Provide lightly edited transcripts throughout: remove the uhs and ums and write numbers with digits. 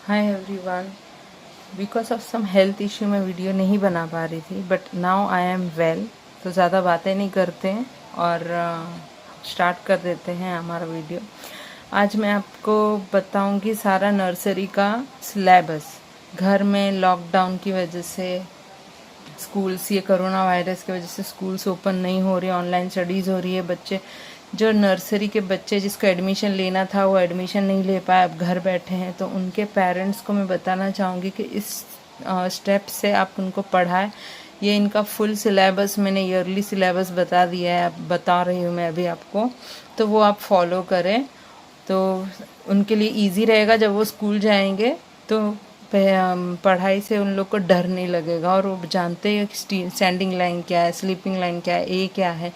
Hi everyone. Because of some health issue मैं video नहीं बना पा रही थी, but now I am well. तो ज़्यादा बातें नहीं करते हैं और स्टार्ट कर देते हैं हमारा वीडियो। आज मैं आपको बताऊंगी सारा नर्सरी का सिलेबस। घर में लॉकडाउन की वजह से स्कूल्स, ये कोरोना वायरस की वजह से स्कूल्स ओपन नहीं हो रही, ऑनलाइन स्टडीज़ हो रही है। बच्चे जो नर्सरी के बच्चे जिसको एडमिशन लेना था वो एडमिशन नहीं ले पाए, अब घर बैठे हैं। तो उनके पेरेंट्स को मैं बताना चाहूँगी कि इस स्टेप से आप उनको पढ़ाएं। ये इनका फुल सिलेबस मैंने ईयरली सिलेबस बता दिया है, अब बता रही हूँ मैं अभी आपको, तो वो आप फॉलो करें तो उनके लिए इजी रहेगा। जब वो स्कूल जाएंगे तो पढ़ाई से उन लोग को डर नहीं लगेगा और वो जानते हैं कि स्टैंडिंग लाइन क्या है, स्लीपिंग लाइन क्या है, ए क्या है।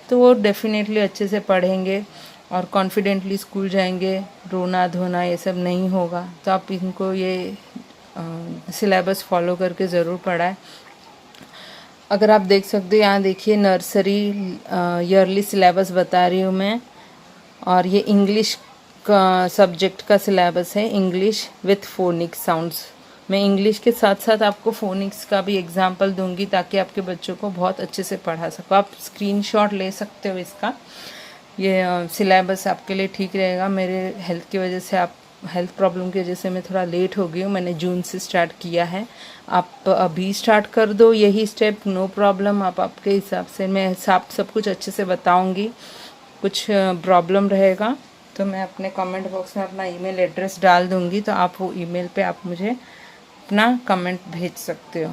तो वो डेफिनेटली अच्छे से पढ़ेंगे और कॉन्फिडेंटली स्कूल जाएंगे। रोना धोना ये सब नहीं होगा। तो आप इनको ये सिलेबस फॉलो करके ज़रूर पढ़ाएं। अगर आप देख सकते हो, यहाँ देखिए नर्सरी ईयरली सिलेबस बता रही हूँ मैं। और ये इंग्लिश का सब्जेक्ट का सिलेबस है, इंग्लिश विथ फोनिक्स साउंड्स। मैं इंग्लिश के साथ साथ आपको फोनिक्स का भी एग्जांपल दूंगी ताकि आपके बच्चों को बहुत अच्छे से पढ़ा सको। आप स्क्रीनशॉट ले सकते हो इसका। ये सिलेबस आपके लिए ठीक रहेगा। मेरे हेल्थ की वजह से, आप हेल्थ प्रॉब्लम की वजह से मैं थोड़ा लेट हो गई हूँ। मैंने जून से स्टार्ट किया है। आप अभी स्टार्ट कर दो यही स्टेप, नो प्रॉब्लम। आप आपके हिसाब से, मैं सब कुछ अच्छे से बताऊँगी। कुछ प्रॉब्लम रहेगा तो मैं अपने कमेंट बॉक्स में अपना ईमेल एड्रेस डाल दूंगी, तो आप वो ईमेल पे आप मुझे अपना कमेंट भेज सकते हो।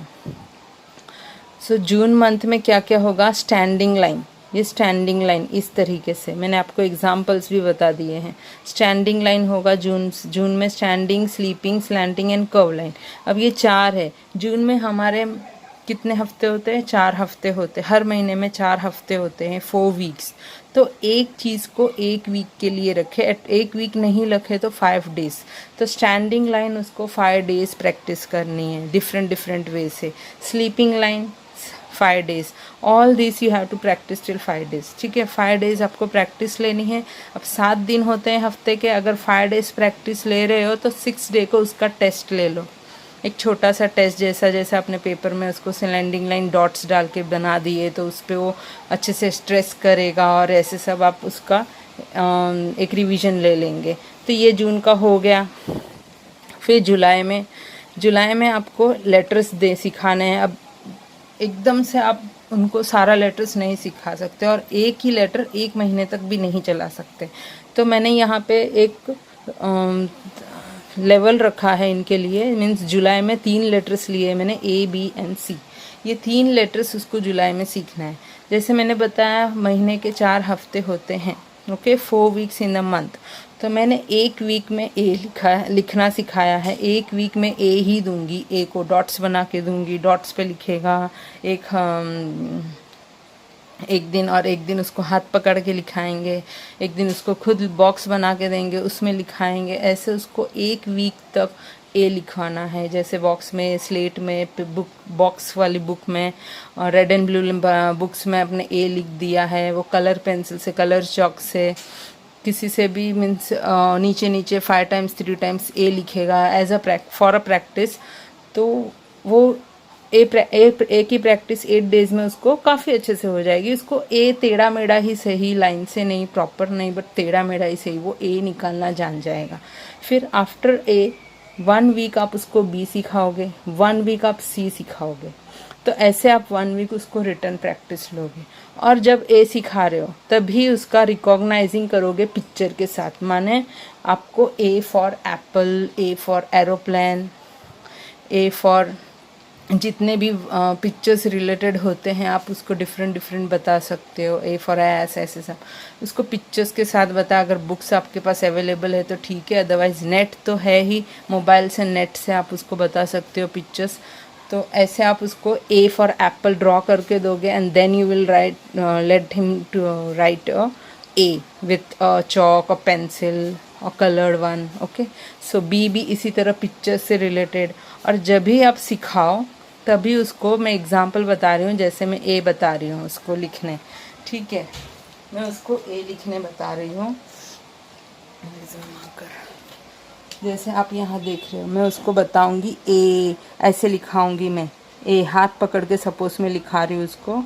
सो जून मंथ में क्या क्या होगा? स्टैंडिंग लाइन, ये स्टैंडिंग लाइन इस तरीके से मैंने आपको एग्जांपल्स भी बता दिए हैं। स्टैंडिंग लाइन होगा जून में, standing, sleeping, slanting and curve line. अब ये 4 है। जून में हमारे कितने हफ्ते होते हैं? 4 हफ्ते होते हैं। हर महीने में 4 हफ्ते होते हैं, 4 वीक्स। तो एक चीज़ को 1 वीक के लिए रखे, 1 वीक नहीं रखे तो 5 डेज। तो स्टैंडिंग लाइन उसको 5 डेज प्रैक्टिस करनी है डिफरेंट वे से। Sleeping line 5 days. All this you have to practice till 5 days. ठीक है, 5 डेज आपको प्रैक्टिस लेनी है। अब 7 दिन होते हैं हफ्ते के। अगर 5 डेज प्रैक्टिस ले रहे हो तो 6 डे को उसका टेस्ट ले लो। एक छोटा सा टेस्ट जैसा अपने पेपर में उसको स्लैंडिंग लाइन डॉट्स डाल के बना दिए तो उस पर वो अच्छे से स्ट्रेस करेगा और ऐसे सब आप उसका एक रिवीजन ले लेंगे। तो ये जून का हो गया। फिर जुलाई में आपको लेटर्स सिखाने हैं। अब एकदम से आप उनको सारा लेटर्स नहीं सिखा सकते और एक ही लेटर 1 महीने तक भी नहीं चला सकते। तो मैंने यहाँ पे एक लेवल रखा है इनके लिए। मीन्स जुलाई में 3 लेटर्स लिए मैंने, A, B एंड C। ये 3 लेटर्स उसको जुलाई में सीखना है। जैसे मैंने बताया महीने के 4 हफ्ते होते हैं, okay, 4 weeks in the month. तो मैंने 1 वीक में A लिखना सिखाया है। 1 वीक में A ही दूंगी, A को डॉट्स बना के दूंगी, डॉट्स पे लिखेगा। एक दिन और एक दिन उसको हाथ पकड़ के लिखाएंगे, एक दिन उसको खुद बॉक्स बना के देंगे, उसमें लिखाएंगे। ऐसे उसको 1 वीक तक ए लिखवाना है। जैसे बॉक्स में, स्लेट में, बुक बॉक्स वाली बुक में और रेड एंड ब्लू बुक्स में अपने ए लिख दिया है। वो कलर पेंसिल से, कलर चॉक से, किसी से भी, मीन्स नीचे नीचे 5 टाइम्स 3 टाइम्स ए लिखेगा एज फॉर अ प्रैक्टिस। तो वो ए की प्रैक्टिस 8 डेज में उसको काफ़ी अच्छे से हो जाएगी। उसको ए टेढ़ा मेढ़ा ही सही, लाइन से नहीं, प्रॉपर नहीं, बट टेढ़ा मेढ़ा ही सही वो ए निकालना जान जाएगा। फिर आफ्टर ए 1 वीक आप उसको बी सिखाओगे, 1 वीक आप सी सिखाओगे। तो ऐसे आप 1 वीक उसको रिटर्न प्रैक्टिस लोगे। और जब ए सिखा रहे हो तभी उसका रिकॉग्नाइजिंग करोगे पिक्चर के साथ। माने आपको A for Apple, A for aeroplane, A for जितने भी पिक्चर्स रिलेटेड होते हैं आप उसको डिफरेंट बता सकते हो। ए फॉर एस, ऐसे सब उसको पिक्चर्स के साथ बता। अगर बुक्स आपके पास अवेलेबल है तो ठीक है, अदरवाइज नेट तो है ही, मोबाइल से, नेट से आप उसको बता सकते हो पिक्चर्स। तो ऐसे आप उसको ए फॉर एप्पल ड्रॉ करके दोगे and then you will write, let him to write A with chalk और पेंसिल और coloured one. Okay, so B भी इसी तरह पिक्चर्स से रिलेटेड। और जब भी आप सिखाओ तभी उसको, मैं एग्जांपल बता रही हूँ, जैसे मैं ए बता रही हूँ उसको लिखने, ठीक है, मैं उसको ए लिखने बता रही हूँ। जैसे आप यहाँ देख रहे हो, मैं उसको बताऊंगी ए, ऐसे लिखाऊंगी मैं ए, हाथ पकड़ के सपोज मैं लिखा रही हूँ उसको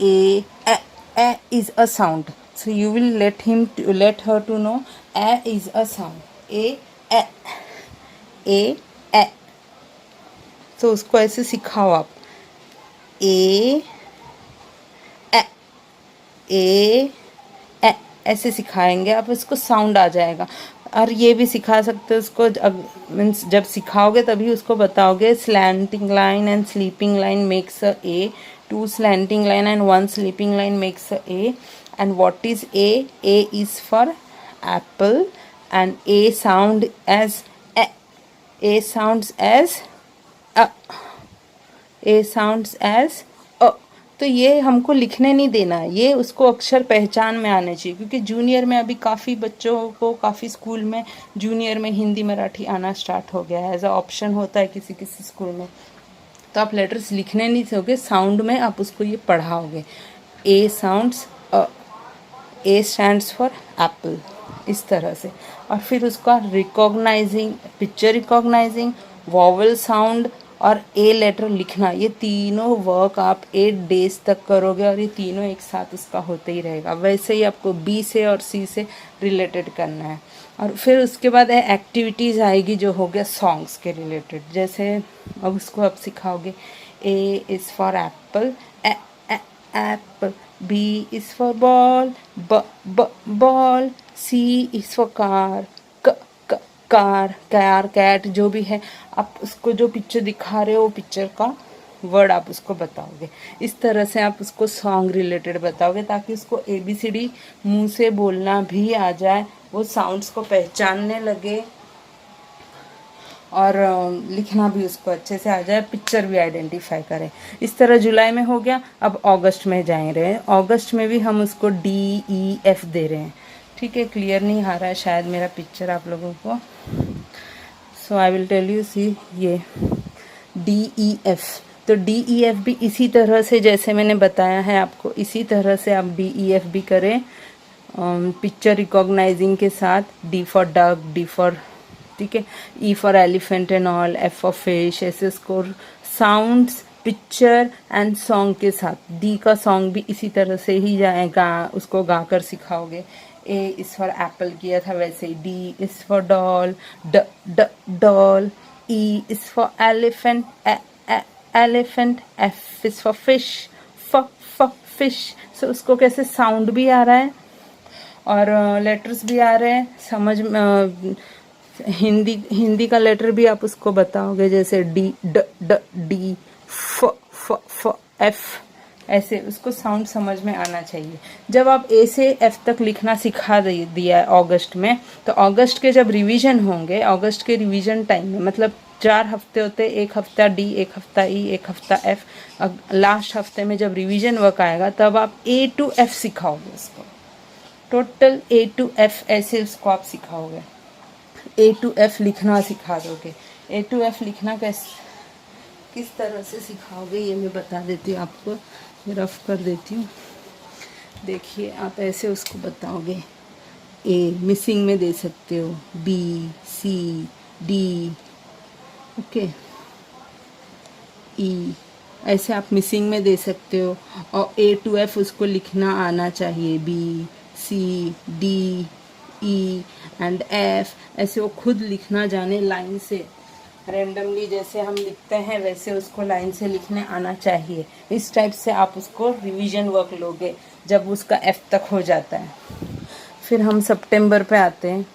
A is a sound, so you will let her to know A is a sound, A A, तो उसको ऐसे सिखाओ आप, ए ए ऐसे सिखाएंगे आप, उसको साउंड आ जाएगा। और ये भी सिखा सकते हो उसको, मीन्स जब सिखाओगे तभी उसको बताओगे slanting line and sleeping line makes a A, two slanting line and one sleeping line makes a A, and what is A is for apple and A sound as A sounds as A sounds as अ। तो ये हमको लिखने नहीं देना है, ये उसको अक्षर पहचान में आने चाहिए, क्योंकि जूनियर में अभी काफ़ी बच्चों को, काफ़ी स्कूल में जूनियर में हिंदी मराठी आना स्टार्ट हो गया है, एज अ ऑप्शन होता है किसी किसी स्कूल में। तो आप लेटर्स लिखने नहीं दोगे, साउंड में आप उसको ये पढ़ाओगे, A sounds a, A stands for apple, इस तरह से। और फिर उसका recognizing, picture recognizing, vowel sound और ए लेटर लिखना, ये तीनों वर्क आप 8 डेज तक करोगे और ये तीनों एक साथ उसका होते ही रहेगा। वैसे ही आपको बी से और सी से रिलेटेड करना है। और फिर उसके बाद एक्टिविटीज़ आएगी जो हो गया सॉन्ग्स के रिलेटेड, जैसे अब उसको आप सिखाओगे A is for apple, apple, B is for ball, ball, C is for car, car, cat, जो भी है आप उसको जो पिक्चर दिखा रहे हो वो पिक्चर का वर्ड आप उसको बताओगे। इस तरह से आप उसको सॉन्ग रिलेटेड बताओगे ताकि उसको ABCD मुंह से बोलना भी आ जाए, वो साउंड्स को पहचानने लगे और लिखना भी उसको अच्छे से आ जाए, पिक्चर भी आइडेंटिफाई करे। इस तरह जुलाई में हो गया। अब अगस्त में जा रहे हैं, अगस्त में भी हम उसको DEF दे रहे हैं। ठीक है, क्लियर नहीं आ रहा है शायद मेरा पिक्चर आप लोगों को, सो आई विल टेल यू, सी ये DEF। तो DEF भी इसी तरह से जैसे मैंने बताया है आपको, इसी तरह से आप DEF भी करें पिक्चर रिकॉग्नाइजिंग के साथ। D for duck, D for, ठीक है, E for elephant and all, F for fish, ऐसे उसको साउंड्स, पिक्चर एंड सॉन्ग के साथ। D का सॉन्ग भी इसी तरह से ही जाएगा, उसको गाकर सिखाओगे। A इज़ फॉर एप्पल किया था वैसे ही, D is for doll, doll, E is for elephant, elephant, F is for fish, fish. So उसको कैसे साउंड भी आ रहा है और लेटर्स भी आ रहे हैं समझ में। हिंदी का लेटर भी आप उसको बताओगे, जैसे डी, फ, एफ, ऐसे उसको साउंड समझ में आना चाहिए। जब आप ए से एफ तक लिखना सिखा दिया है अगस्त में, तो अगस्त के जब रिवीजन होंगे, अगस्त के रिवीजन टाइम में, मतलब 4 हफ्ते होते, एक हफ्ता डी, एक हफ्ता ई, एक हफ्ता एफ, लास्ट हफ्ते में जब रिवीजन वर्क आएगा तब आप A to F सिखाओगे उसको, टोटल A to F ऐसे उसको आप सिखाओगे। A to F लिखना सिखा दोगे। A to F लिखना किस तरह से सिखाओगे ये मैं बता देती हूँ आपको, रफ कर देती हूँ। देखिए आप ऐसे उसको बताओगे, A मिसिंग में दे सकते हो, B, C, D, okay, E ऐसे आप मिसिंग में दे सकते हो। और A to F उसको लिखना आना चाहिए, B, C, D, E and F, ऐसे वो खुद लिखना जाने, लाइन से रैंडमली जैसे हम लिखते हैं वैसे उसको लाइन से लिखने आना चाहिए। इस टाइप से आप उसको रिवीजन वर्क लोगे जब उसका F तक हो जाता है। फिर हम सितंबर पे आते हैं।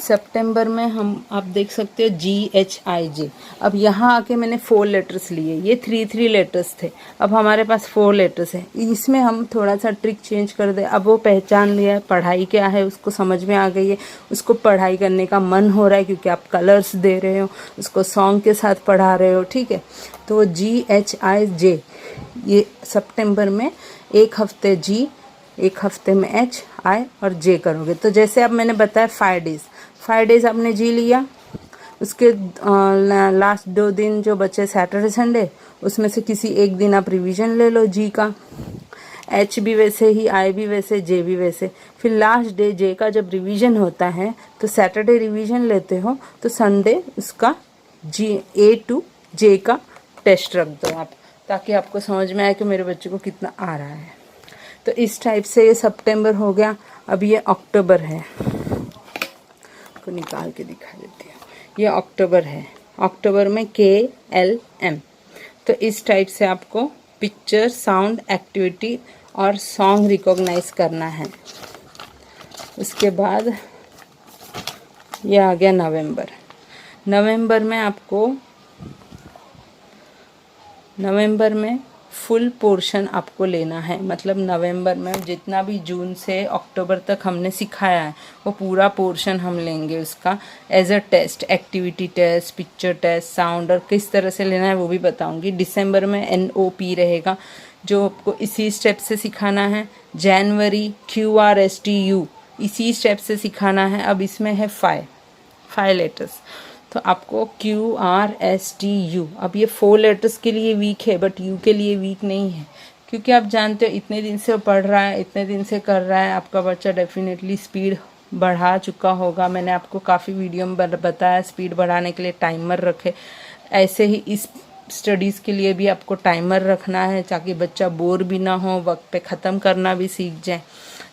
सितंबर में हम आप देख सकते हो GHIJ। अब यहाँ आके मैंने 4 लेटर्स लिए, ये 3 लेटर्स थे, अब हमारे पास 4 लेटर्स है। इसमें हम थोड़ा सा ट्रिक चेंज कर दे। अब वो पहचान लिया है पढ़ाई क्या है, उसको समझ में आ गई है, उसको पढ़ाई करने का मन हो रहा है क्योंकि आप कलर्स दे रहे हो, उसको सॉन्ग के साथ पढ़ा रहे हो, ठीक है। तो GHIJ ये सितंबर में 1 हफ्ते G, 1 हफ्ते में H, I और J करोगे। तो जैसे अब मैंने बताया 5 डेज आपने जी लिया, उसके लास्ट 2 दिन जो बचे सैटरडे संडे, उसमें से किसी एक दिन आप रिवीजन ले लो जी का। एच भी वैसे ही, आई भी वैसे, जे भी वैसे। फिर लास्ट डे जे का जब रिवीजन होता है तो सैटरडे रिवीजन लेते हो तो संडे उसका ए टू जे का टेस्ट रख दो आप, ताकि आपको समझ में आए कि मेरे बच्चे को कितना आ रहा है। तो इस टाइप से ये सितंबर हो गया। अब ये अक्टूबर है, को निकाल के दिखा देती हूँ। ये अक्टूबर है, अक्टूबर में KLM। तो इस टाइप से आपको पिक्चर, साउंड, एक्टिविटी और सॉन्ग रिकॉग्नाइज करना है। उसके बाद ये आ गया नवंबर। नवंबर में आपको, नवंबर में फुल पोर्शन आपको लेना है। मतलब नवंबर में जितना भी जून से अक्टूबर तक हमने सिखाया है वो पूरा पोर्शन हम लेंगे उसका as a test, activity test, picture test, sound, और किस तरह से लेना है वो भी बताऊंगी। दिसंबर में NOP रहेगा जो आपको इसी स्टेप से सिखाना है। जनवरी QRSTU इसी स्टेप से सिखाना है। अब इसमें है 5 लेटर्स, तो आपको QRSTU। अब ये 4 लेटर्स के लिए वीक है बट यू के लिए वीक नहीं है, क्योंकि आप जानते हो इतने दिन से पढ़ रहा है, इतने दिन से कर रहा है, आपका बच्चा डेफिनेटली स्पीड बढ़ा चुका होगा। मैंने आपको काफ़ी वीडियो में बताया स्पीड बढ़ाने के लिए टाइमर रखे। ऐसे ही इस स्टडीज़ के लिए भी आपको टाइमर रखना है ताकि बच्चा बोर भी ना हो, वक्त पे ख़त्म करना भी सीख जाए।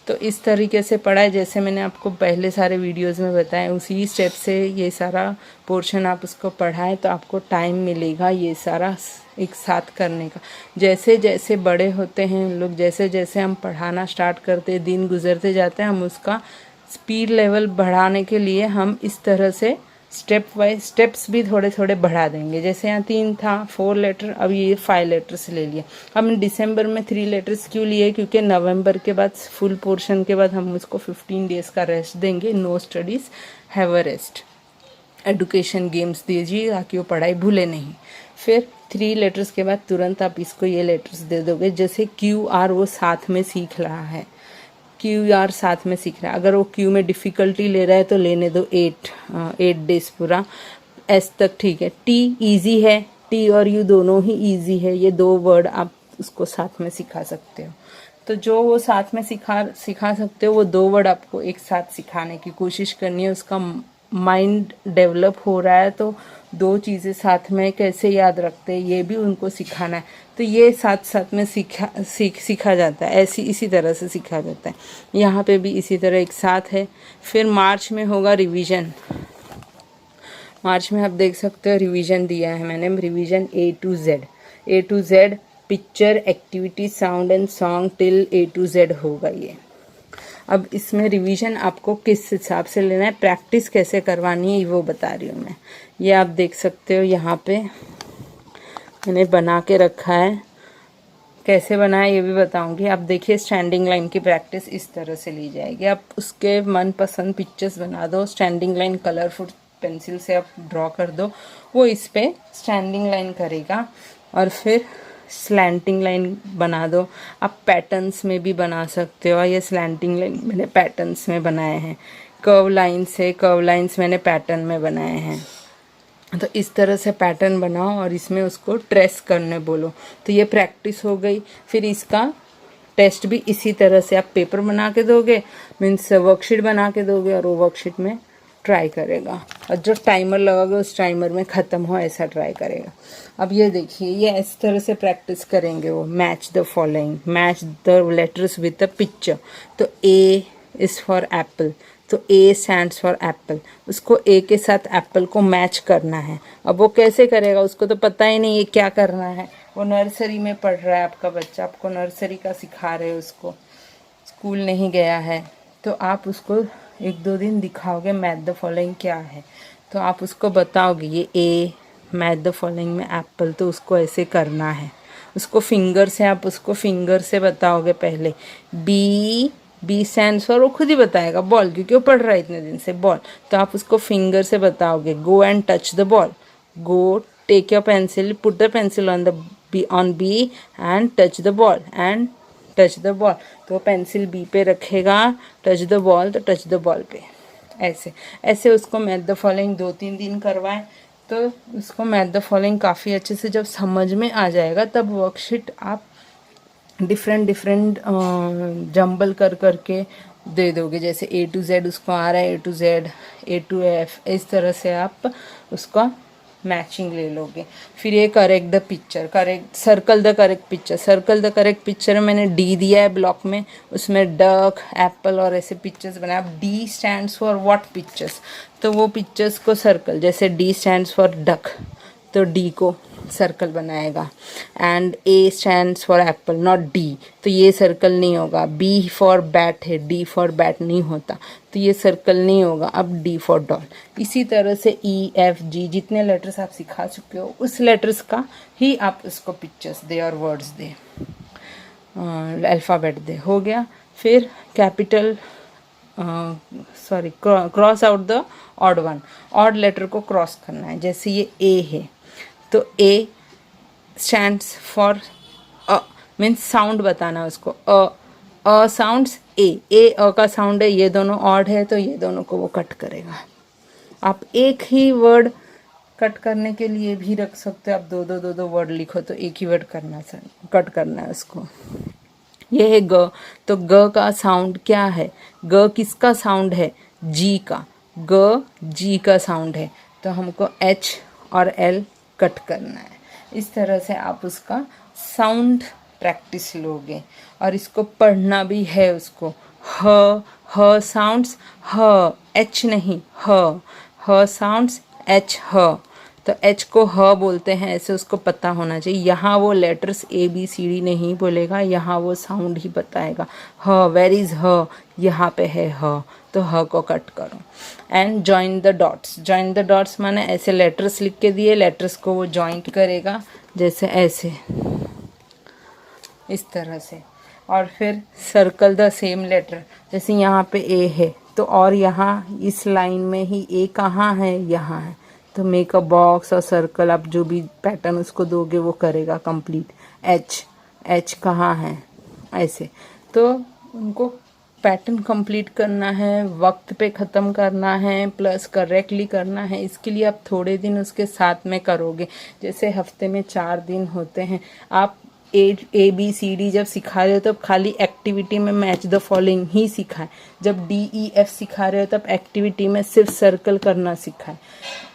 तो इस तरीके से पढ़ाए, जैसे मैंने आपको पहले सारे वीडियोस में बताया उसी स्टेप से ये सारा पोर्शन आप उसको पढ़ाएं तो आपको टाइम मिलेगा ये सारा एक साथ करने का। जैसे जैसे बड़े होते हैं लोग, जैसे जैसे हम पढ़ाना स्टार्ट करते, दिन गुजरते जाते हैं, हम उसका स्पीड लेवल बढ़ाने के लिए हम इस तरह से स्टेप वाइज स्टेप्स भी थोड़े थोड़े बढ़ा देंगे। जैसे यहाँ 3 था 4 लेटर, अब ये 5 लेटर्स ले लिए। हमने दिसंबर में 3 लेटर्स क्यों लिए, क्योंकि नवंबर के बाद फुल पोर्शन के बाद हम उसको 15 डेज का रेस्ट देंगे। No studies, have a rest, education games दीजिए ताकि वो पढ़ाई भूले नहीं। फिर 3 लेटर्स के बाद तुरंत आप इसको ये लेटर्स दे दोगे। जैसे QR वो साथ में सीख रहा है, QR साथ में सीख रहा है। अगर वो Q में डिफ़िकल्टी ले रहा है तो लेने दो 8 डेज पूरा। S तक ठीक है। T ईजी है, T और U दोनों ही ईजी है। ये 2 वर्ड आप उसको साथ में सिखा सकते हो। तो जो वो साथ में सिखा सकते हो वो 2 वर्ड आपको एक साथ सिखाने की कोशिश करनी है। उसका माइंड डेवलप हो रहा है तो 2 चीज़ें साथ में कैसे याद रखते हैं ये भी उनको सिखाना है। तो ये साथ साथ में सीखा जाता है, इसी तरह से सीखा जाता है। यहाँ पे भी इसी तरह एक साथ है। फिर मार्च में होगा रिवीजन। मार्च में आप देख सकते हो रिवीजन दिया है मैंने, revision A to Z picture, activity, sound and song till A to Z होगा ये। अब इसमें रिवीजन आपको किस हिसाब से लेना है, प्रैक्टिस कैसे करवानी है वो बता रही हूँ मैं। ये आप देख सकते हो यहाँ पे मैंने बना के रखा है, कैसे बनाया ये भी बताऊंगी। आप देखिए स्टैंडिंग लाइन की प्रैक्टिस इस तरह से ली जाएगी। आप उसके मनपसंद पिक्चर्स बना दो, स्टैंडिंग लाइन कलरफुल पेंसिल से आप ड्रॉ कर दो, वो इस पे स्टैंडिंग लाइन करेगा। और फिर स्लैंटिंग लाइन बना दो। आप पैटर्न्स में भी बना सकते हो। ये स्लैंटिंग लाइन मैंने पैटर्न्स में बनाए हैं, कर्व लाइन्स मैंने पैटर्न में बनाए हैं। तो इस तरह से पैटर्न बनाओ और इसमें उसको ट्रेस करने बोलो। तो ये प्रैक्टिस हो गई। फिर इसका टेस्ट भी इसी तरह से आप पेपर बना के दोगे, मीन्स वर्कशीट बना के दोगे और वो वर्कशीट में ट्राई करेगा और जो टाइमर लगाओगे उस टाइमर में ख़त्म हो ऐसा ट्राई करेगा। अब ये देखिए ये इस तरह से प्रैक्टिस करेंगे वो। Match the following, match the letters with the picture. तो A इज़ फॉर एप्पल, तो A स्टैंड्स फॉर एप्पल। उसको A के साथ एप्पल को मैच करना है। अब वो कैसे करेगा, उसको तो पता ही नहीं है क्या करना है। वो नर्सरी में पढ़ रहा है आपका बच्चा, आपको नर्सरी का सिखा रहे हो, उसको स्कूल नहीं गया है, तो आप उसको 1-2 दिन दिखाओगे मैथ द फॉलोइंग क्या है, तो आप उसको बताओगे ये A मैथ द फॉलोइंग में एप्पल, तो उसको ऐसे करना है। उसको फिंगर से आप उसको फिंगर से बताओगे पहले। बी स्टैंड्स फॉर, वो खुद ही बताएगा बॉल, क्योंकि वो पढ़ रहा है इतने दिन से बॉल। तो आप उसको फिंगर से बताओगे। Go and touch the ball, go take your pencil, put the pencil on B and touch the ball and touch the ball. तो पेंसिल बी पे रखेगा, टच द बॉल तो टच द बॉल पे। ऐसे उसको math the following 2-3 दिन करवाएं तो उसको मैथ द फॉलोइंग काफ़ी अच्छे से जब समझ में आ जाएगा तब वर्कशीट आप डिफरेंट डिफरेंट जंबल कर करके दे दोगे। जैसे A to Z उसको आ रहा है, A to Z, A to F, इस तरह से आप उसका मैचिंग ले लोगे। फिर ये correct the picture, correct circle the correct picture. Circle the correct picture में मैंने D दिया है ब्लॉक में, उसमें डक, एप्पल और ऐसे पिक्चर्स बनाए। अब D stands for what pictures, तो वो पिक्चर्स को सर्कल, जैसे D स्टैंड्स फॉर डक तो D को सर्कल बनाएगा। And A stands for Apple not D, तो ये सर्कल नहीं होगा। B फॉर बैट है, D फॉर बैट नहीं होता, तो ये सर्कल नहीं होगा। अब D फॉर डॉल। इसी तरह से E, F, G जितने लेटर्स आप सिखा चुके हो उस लेटर्स का ही आप उसको पिक्चर्स दे और वर्ड्स दे, अल्फ़ाबेट दे। हो गया। फिर capital cross out the odd one, odd letter को क्रॉस करना है। जैसे ये A है तो A स्टैंड्स फॉर अ, मीन्स साउंड बताना उसको। अ साउंड्स ए अ का साउंड है, ये दोनों ऑड है तो ये दोनों को वो कट करेगा। आप एक ही वर्ड कट करने के लिए भी रख सकते हो। आप दो वर्ड लिखो तो एक ही वर्ड कट करना है उसको। ये है ग, तो ग का साउंड क्या है? ग किसका साउंड है? जी का। ग जी का साउंड है तो हमको H और L कट करना है। इस तरह से आप उसका साउंड प्रैक्टिस लोगे। और इसको पढ़ना भी है उसको। ह साउंड्स ह, H नहीं ह साउंड्स H ह, तो H को ह बोलते हैं, ऐसे उसको पता होना चाहिए। यहाँ वो लेटर्स ABCD नहीं बोलेगा, यहाँ वो साउंड ही बताएगा। ह, वेर इज़ ह, यहाँ पे है ह, तो ह को कट करो। And join the dots, join the dots माने ऐसे लेटर्स लिख के दिए, लेटर्स को वो जॉइंट करेगा, जैसे ऐसे, इस तरह से। और फिर सर्कल द सेम लेटर, जैसे यहाँ पे A है तो और यहाँ इस लाइन में ही A कहाँ है? यहाँ है, तो मेक अ बॉक्स और सर्कल, आप जो भी पैटर्न उसको दोगे वो करेगा कंप्लीट। H कहाँ है? ऐसे। तो उनको पैटर्न कंप्लीट करना है, वक्त पे ख़त्म करना है, प्लस करेक्टली करना है। इसके लिए आप थोड़े दिन उसके साथ में करोगे। जैसे हफ्ते में 4 दिन होते हैं, आप ABCD जब सिखा रहे हो तब खाली एक्टिविटी में मैच द फॉलोइंग ही सिखाएं। जब DEF सिखा रहे हो तब एक्टिविटी में सिर्फ सर्कल करना सिखाएं।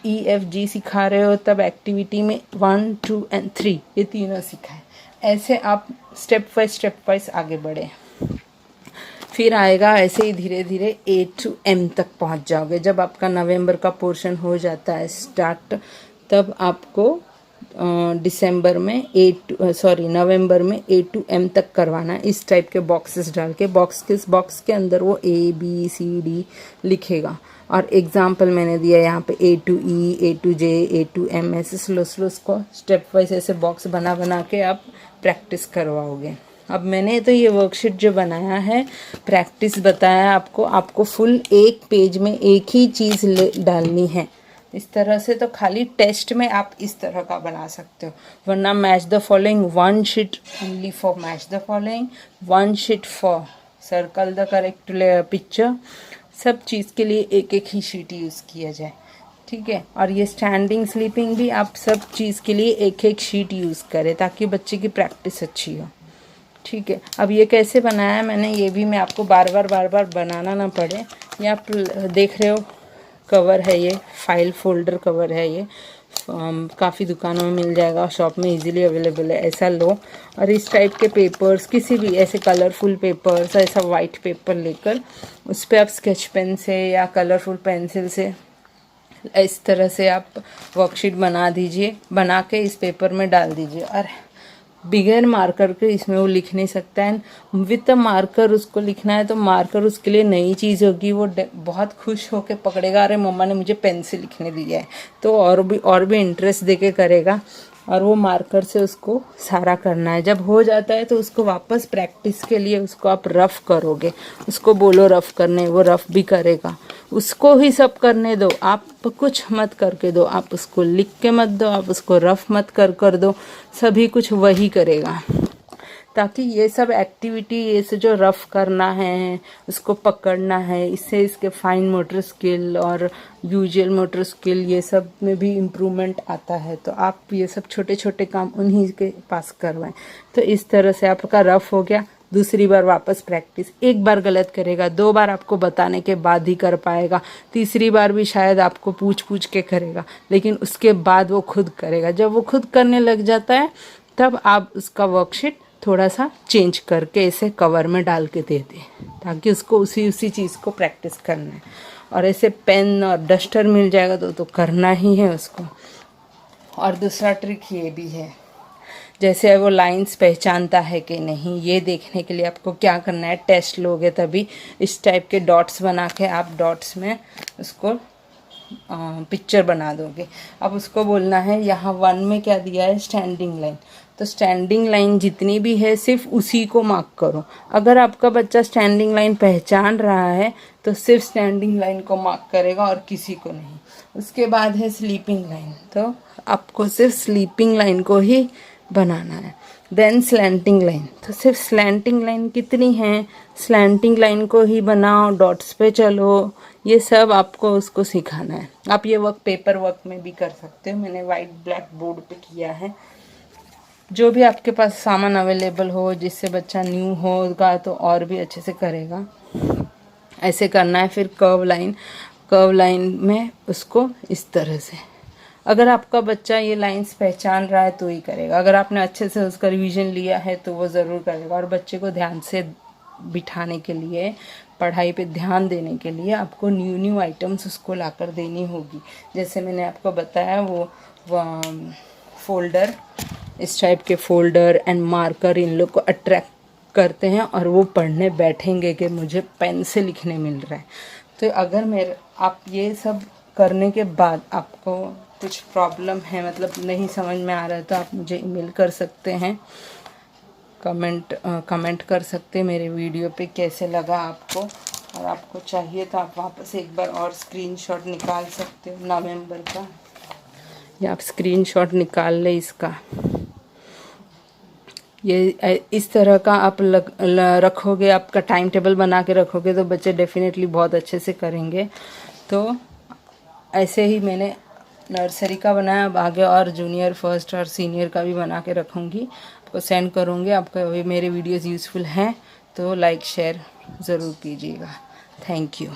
EFG सिखा रहे हो तब एक्टिविटी में 1, 2 and 3 ये तीनों सिखाएं। ऐसे आप स्टेप वाइज आगे बढ़े। फिर आएगा ऐसे ही धीरे धीरे A to M तक पहुंच जाओगे। जब आपका नवंबर का पोर्शन हो जाता है स्टार्ट, तब आपको नवंबर में A to M तक करवाना है। इस टाइप के बॉक्सेस डाल के, बॉक्स के अंदर वो ABCD लिखेगा। और एग्जाम्पल मैंने दिया यहाँ पे A to E, A to J, A to M, ऐसे स्लो उसको स्टेप वाइज ऐसे बॉक्स बना के आप प्रैक्टिस करवाओगे। अब मैंने तो ये वर्कशीट जो बनाया है, प्रैक्टिस बताया आपको फुल एक पेज में एक ही चीज़ डालनी है। इस तरह से तो खाली टेस्ट में आप इस तरह का बना सकते हो, वरना match the following 1 sheet only for match the following, 1 sheet for circle the correct picture. सब चीज़ के लिए एक ही शीट यूज़ किया जाए, ठीक है। और ये स्टैंडिंग स्लीपिंग भी आप सब चीज़ के लिए एक एक यूज़ करें ताकि बच्चे की प्रैक्टिस अच्छी हो, ठीक है। अब ये कैसे बनाया मैंने, ये भी मैं आपको बार बार बनाना ना पड़े। ये आप देख रहे हो कवर है, ये फाइल फोल्डर कवर है। ये काफ़ी दुकानों में मिल जाएगा, शॉप में इजीली अवेलेबल है। ऐसा लो और इस टाइप के पेपर्स, किसी भी ऐसे कलरफुल पेपर्स, ऐसा वाइट पेपर लेकर उस पर आप स्केच पेन से या कलरफुल पेंसिल से इस तरह से आप वर्कशीट बना दीजिए। बना के इस पेपर में डाल दीजिए। और बिगर मार्कर के इसमें वो लिख नहीं सकता है। विथ मार्कर उसको लिखना है तो मार्कर उसके लिए नई चीज़ होगी। वो बहुत खुश होकर पकड़ेगा, अरे मम्मा ने मुझे पेन से लिखने दिया है, तो और भी इंटरेस्ट देके करेगा। और वो मार्कर से उसको सारा करना है। जब हो जाता है तो उसको वापस प्रैक्टिस के लिए उसको आप रफ़ करोगे, उसको बोलो रफ़ करने, वो रफ़ भी करेगा। उसको ही सब करने दो, आप कुछ मत करके दो, आप उसको लिख के मत दो, आप उसको रफ़ मत कर दो, सभी कुछ वही करेगा। ताकि ये सब एक्टिविटी, ये से जो रफ करना है, उसको पकड़ना है, इससे इसके फाइन मोटर स्किल और यूजुअल मोटर स्किल ये सब में भी इम्प्रूवमेंट आता है। तो आप ये सब छोटे छोटे काम उन्हीं के पास करवाएं। तो इस तरह से आपका रफ हो गया। दूसरी बार वापस प्रैक्टिस, एक बार गलत करेगा, 2 बार आपको बताने के बाद ही कर पाएगा, तीसरी बार भी शायद आपको पूछ पूछ के करेगा, लेकिन उसके बाद वो खुद करेगा। जब वो खुद करने लग जाता है तब आप उसका वर्कशीट थोड़ा सा चेंज करके इसे कवर में डाल के दे दें, ताकि उसको उसी चीज़ को प्रैक्टिस करना है। और ऐसे पेन और डस्टर मिल जाएगा तो करना ही है उसको। और दूसरा ट्रिक ये भी है, जैसे वो लाइंस पहचानता है कि नहीं, ये देखने के लिए आपको क्या करना है, टेस्ट लोगे तभी इस टाइप के डॉट्स बना के आप डॉट्स में उसको पिक्चर बना दोगे। अब उसको बोलना है यहाँ 1 में क्या दिया है, स्टैंडिंग लाइन। तो स्टैंडिंग लाइन जितनी भी है सिर्फ उसी को मार्क करो। अगर आपका बच्चा स्टैंडिंग लाइन पहचान रहा है तो सिर्फ स्टैंडिंग लाइन को मार्क करेगा और किसी को नहीं। उसके बाद है स्लीपिंग लाइन, तो आपको सिर्फ स्लीपिंग लाइन को ही बनाना है। देन स्लैंटिंग लाइन, तो सिर्फ स्लैंटिंग लाइन कितनी है, स्लैंटिंग लाइन को ही बनाओ, डॉट्स पे चलो, ये सब आपको उसको सिखाना है। आप ये वर्क पेपर वर्क में भी कर सकते हो, मैंने वाइट ब्लैक बोर्ड पे किया है। जो भी आपके पास सामान अवेलेबल हो, जिससे बच्चा न्यू होगा तो और भी अच्छे से करेगा। ऐसे करना है। फिर कर्व लाइन में उसको इस तरह से, अगर आपका बच्चा ये लाइंस पहचान रहा है तो ही करेगा। अगर आपने अच्छे से उसका रिवीजन लिया है तो वो ज़रूर करेगा। और बच्चे को ध्यान से बिठाने के लिए, पढ़ाई पे ध्यान देने के लिए आपको न्यू आइटम्स उसको लाकर देनी होगी। जैसे मैंने आपको बताया वो फोल्डर, इस टाइप के फोल्डर एंड मार्कर इन लोग को अट्रैक्ट करते हैं और वो पढ़ने बैठेंगे कि मुझे पेन से लिखने मिल रहा है। तो अगर आप ये सब करने के बाद आपको कुछ प्रॉब्लम है, मतलब नहीं समझ में आ रहा है, तो आप मुझे ईमेल कर सकते हैं, कमेंट कर सकते हैं मेरे वीडियो पे कैसे लगा आपको। और आपको चाहिए तो आप वापस एक बार और स्क्रीनशॉट निकाल सकते हो नवंबर का, या आप स्क्रीनशॉट निकाल ले इसका। ये इस तरह का आप रखोगे, आपका टाइम टेबल बना के रखोगे तो बच्चे डेफिनेटली बहुत अच्छे से करेंगे। तो ऐसे ही मैंने नर्सरी का बनाया, अब आगे और जूनियर, फर्स्ट और सीनियर का भी बना के रखूँगी, आपको सेंड करूँगी। आपको मेरे वीडियोज़ यूज़फुल हैं तो लाइक शेयर ज़रूर कीजिएगा। Thank you.